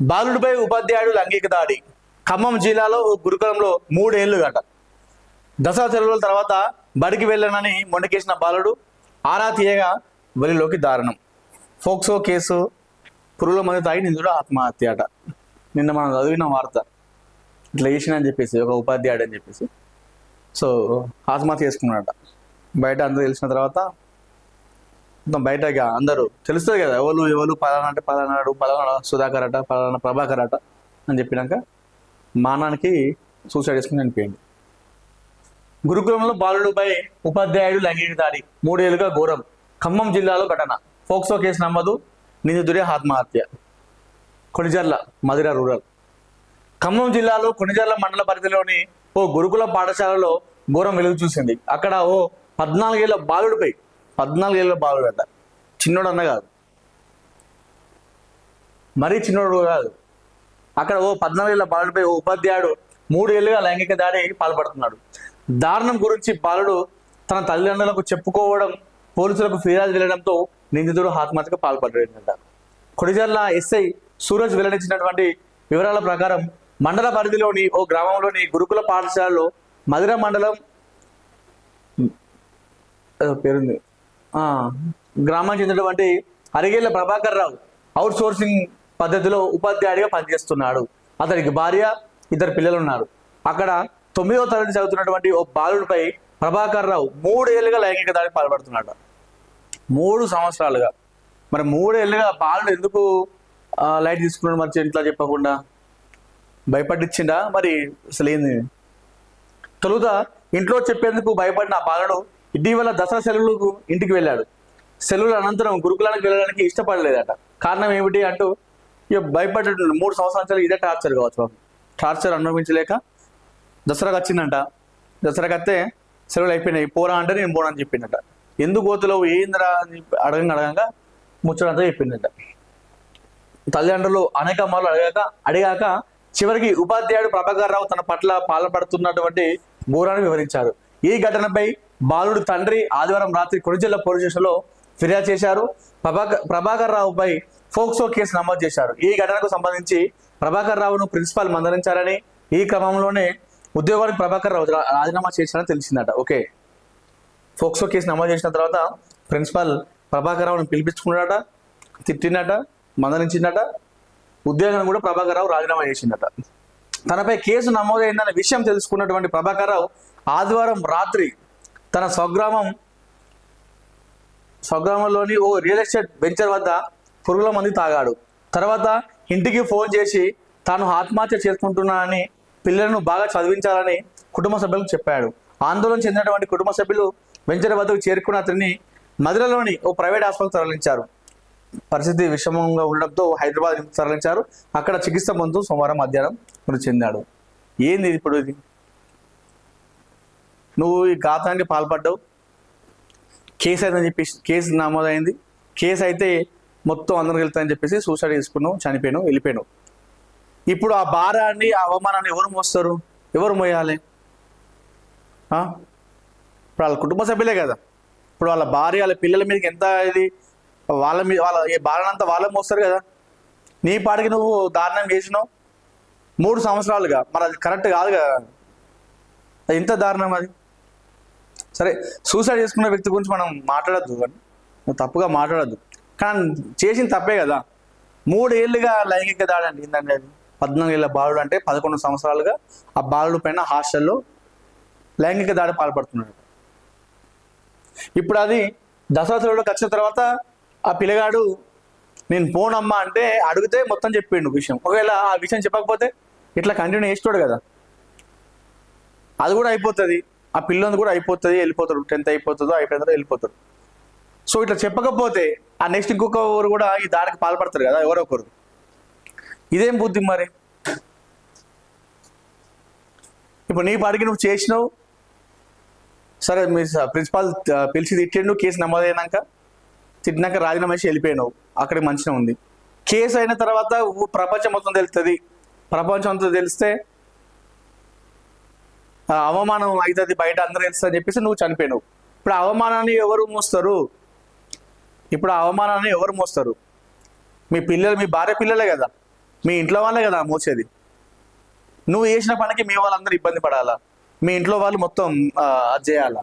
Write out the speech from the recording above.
బాలుడిపై ఉపాధ్యాయుడు లైంగిక దాడి. ఖమ్మం జిల్లాలో ఓ గురుకులంలో 3 ఏళ్లు గట. దసరా సెలవుల తర్వాత బడికి వెళ్ళనని మొండకేసిన బాలుడు ఆరా తీయగా వెలిలోకి దారుణం. ఫోక్సో కేసు, పురుగుల మందు తాగి నిందుడు ఆత్మహత్య అట. నిన్న మనం చదివిన వార్త ఇట్లా చేసిన అని చెప్పేసి ఒక ఉపాధ్యాయుడు అని చెప్పేసి సో ఆత్మహత్య చేసుకున్నాడట. బయట అందరూ తెలిసిన తర్వాత మొత్తం బయట అందరూ తెలుస్తుంది కదా, ఎవరు పలానా అంటే పలానాడు, పలానా సుధాకర్ అట, పలానా ప్రభాకర్ అట అని చెప్పినాక మానానికి సూసైడ్ చేసుకుని చనిపోయింది. గురుకులంలో బాలుడిపై ఉపాధ్యాయుడు లైంగిక దాడి, 3 ఏళ్లుగా ఘోరం. ఖమ్మం జిల్లాలో ఘటన. ఫోక్సో కేసు నమోదు, నిందితుడి ఆత్మహత్య. కొణిజర్ల, మధిర రూరల్. ఖమ్మం జిల్లాలో కొణిజర్ల మండల పరిధిలోని ఓ గురుకుల పాఠశాలలో ఘోరం వెలుగు చూసింది. అక్కడ ఓ 14 ఏళ్ల బాలుడిపై, 14 ఏళ్ల బాలుడు అంట, చిన్నోడు అన్న కాదు, మరీ చిన్నోడు కాదు, అక్కడ ఓ 14 ఏళ్ల బాలుడిపై ఓ ఉపాధ్యాయుడు 3 ఏళ్లుగా లైంగిక దాడి పాల్పడుతున్నాడు. దారుణం గురించి బాలుడు తన తల్లిదండ్రులకు చెప్పుకోవడం, పోలీసులకు ఫిర్యాదు వెళ్ళడంతో నిందితుడు ఆత్మహత్యకు పాల్పడ్డాడంట. కొడిజర్ల ఎస్ఐ సూరజ్ వెల్లడించినటువంటి వివరాల ప్రకారం మండల పరిధిలోని ఓ గ్రామంలోని గురుకుల పాఠశాలలో మధిర మండలం పేరుంది గ్రామానికి చెందినటువంటి అరిగేళ్ల ప్రభాకర్ రావు అవుట్ సోర్సింగ్ పద్ధతిలో ఉపాధ్యాయుడిగా పనిచేస్తున్నాడు. అతనికి భార్య, 2 పిల్లలు ఉన్నారు. అక్కడ 9వ తరగతి చదువుతున్నటువంటి ఓ బాలుడిపై ప్రభాకర్ రావు 3 ఏళ్లుగా లైంగిక దాడికి పాల్పడుతున్నాడు. 3 సంవత్సరాలుగా. మరి 3 ఏళ్లుగా బాలుడు ఎందుకు లైట్ తీసుకున్నాడు? మరి ఇంట్లో చెప్పకుండా భయపడిచ్చిండా? మరి అసలు ఏంది? తొలుత ఇంట్లో చెప్పేందుకు భయపడిన ఆ బాలుడు ఇటీవల దసరా సెలవులకు ఇంటికి వెళ్ళాడు. సెలవుల అనంతరం గురుకులానికి వెళ్ళడానికి ఇష్టపడలేదట. కారణం ఏమిటి అంటూ ఇక భయపడ్డాడు. 3 సంవత్సరాలు ఇదే టార్చర్ కావచ్చు. టార్చర్ అనుభవించలేక దసరాకి వచ్చిందంట. దసరాకి వస్తే సెలవులు అయిపోయినాయి, పోరా అంటే నేను పోనా అని చెప్పిందట. ఎందుకు పోతులేవు, ఏందిరా అని అడగంగా ముచ్చడంతా చెప్పిందట. తల్లిదండ్రులు అనేక మార్లు అడిగాక చివరికి ఉపాధ్యాయుడు ప్రభాకర్ రావు తన పట్ల పాల్పడుతున్నటువంటి ఘోరాన్ని వివరించారు. ఈ ఘటనపై బాలుడు తండ్రి ఆదివారం రాత్రి కొణిజర్ల పోలీస్ స్టేషన్లో ఫిర్యాదు చేశారు. ప్రభాకర్ రావుపై ఫోక్సో కేసు నమోదు చేశారు. ఈ ఘటనకు సంబంధించి ప్రభాకర్ రావును ప్రిన్సిపాల్ మందలించారని, ఈ క్రమంలోనే ఉద్యోగానికి ప్రభాకర్ రావు రాజీనామా చేశారని తెలిసిందట. ఓకే, ఫోక్సో కేసు నమోదు చేసిన తర్వాత ప్రిన్సిపాల్ ప్రభాకర్ రావును పిలిపించుకున్నాడట, తిట్టిందట, మందలించిందట. ఉద్యోగాన్ని కూడా ప్రభాకర్ రావు రాజీనామా చేసిందట. తనపై కేసు నమోదైందన్న విషయం తెలుసుకున్నటువంటి ప్రభాకర్ రావు ఆదివారం రాత్రి తన స్వగ్రామంలోని ఓ రియల్ ఎస్టేట్ వెంచర్ వద్ద పురుగుల మందు తాగాడు. తర్వాత ఇంటికి ఫోన్ చేసి తాను ఆత్మహత్య చేసుకుంటున్నానని, పిల్లలను బాగా చదివించాలని కుటుంబ సభ్యులకు చెప్పాడు. ఆందోళన చెందినటువంటి కుటుంబ సభ్యులు వెంచర్ వద్దకు చేరుకున్న అతన్ని మధిరలోని ఓ ప్రైవేట్ హాస్పిటల్ తరలించారు. పరిస్థితి విషమంగా ఉండడంతో హైదరాబాద్ తరలించారు. అక్కడ చికిత్స పొందుతూ సోమవారం మధ్యాహ్నం మృతి చెందాడు. ఏంది ఇప్పుడు ఇది? నువ్వు ఈ ఘాతానికి పాల్పడ్డావు, కేసు అయిందని చెప్పేసి కేసు నమోదైంది. కేసు అయితే మొత్తం అందరికి వెళ్తాయని చెప్పేసి సూసైడ్ చేసుకున్నావు, చనిపోయాను, వెళ్ళిపోయాను. ఇప్పుడు ఆ భారాన్ని, ఆ అవమానాన్ని ఎవరు మోస్తారు? ఎవరు మోయాలి? ఇప్పుడు వాళ్ళ కుటుంబ సభ్యులే కదా. ఇప్పుడు వాళ్ళ భార్య, వాళ్ళ పిల్లల మీదకి ఎంత ఇది, వాళ్ళ భారానంతా వాళ్ళే మోస్తారు కదా. నీ పాటికి నువ్వు దారుణం చేసినావు 3 సంవత్సరాలుగా. మరి అది కరెక్ట్ కాదు కదా. అది ఎంత దారుణం అది. సరే, సూసైడ్ చేసుకున్న వ్యక్తి గురించి మనం మాట్లాడద్దు, నువ్వు తప్పుగా మాట్లాడద్దు, కానీ చేసిన తప్పే కదా. 3 ఏళ్లుగా లైంగిక దాడి అంటే ఏంటంటే, 14 ఏళ్ల బాలుడు అంటే 11 సంవత్సరాలుగా ఆ బాలుడు పైన హాస్టల్లో లైంగిక దాడి పాల్పడుతున్నాడు. ఇప్పుడు అది దసరా సెలవులకు వచ్చిన తర్వాత ఆ పిల్లగాడు నేను పోనమ్మా అంటే అడిగితే మొత్తం చెప్పిండు విషయం. ఒకవేళ ఆ విషయం చెప్పకపోతే ఇట్లా కంటిన్యూ చేస్తాడు కదా, అది కూడా అయిపోతుంది. ఆ పిల్లలు కూడా అయిపోతుంది, వెళ్ళిపోతాడు. 10th అయిపోతుందో అయిపోయిందో వెళ్ళిపోతాడు. సో ఇట్లా చెప్పకపోతే ఆ నెక్స్ట్ ఇంకొకరు కూడా ఈ దాడికి పాల్పడతారు కదా, ఎవరో ఒకరు. ఇదేం బుద్ధి మరి? ఇప్పుడు నీ పాటికి నువ్వు చేసినావు, సరే మీ ప్రిన్సిపాల్ పిలిచి తిట్టిండు, కేసు నమోదైనాక తిట్టినాక రాజీనామా చేసి వెళ్ళిపోయినావు, అక్కడికి మంచిగా ఉంది. కేసు అయిన తర్వాత ప్రపంచం మొత్తం తెలుస్తుంది. ప్రపంచం అంతా తెలిస్తే అవమానం అవుతుంది, బయట అందరూ తెలుస్తుంది అని చెప్పేసి నువ్వు చనిపోయినావు. ఇప్పుడు ఆ అవమానాన్ని ఎవరు మోస్తారు? మీ పిల్లలు, మీ భార్య పిల్లలే కదా. మీ ఇంట్లో వాళ్ళే కదా మోసేది. నువ్వు చేసిన పనికి మీ వాళ్ళందరూ ఇబ్బంది పడాలా, మీ ఇంట్లో వాళ్ళు మొత్తం అది చేయాలా?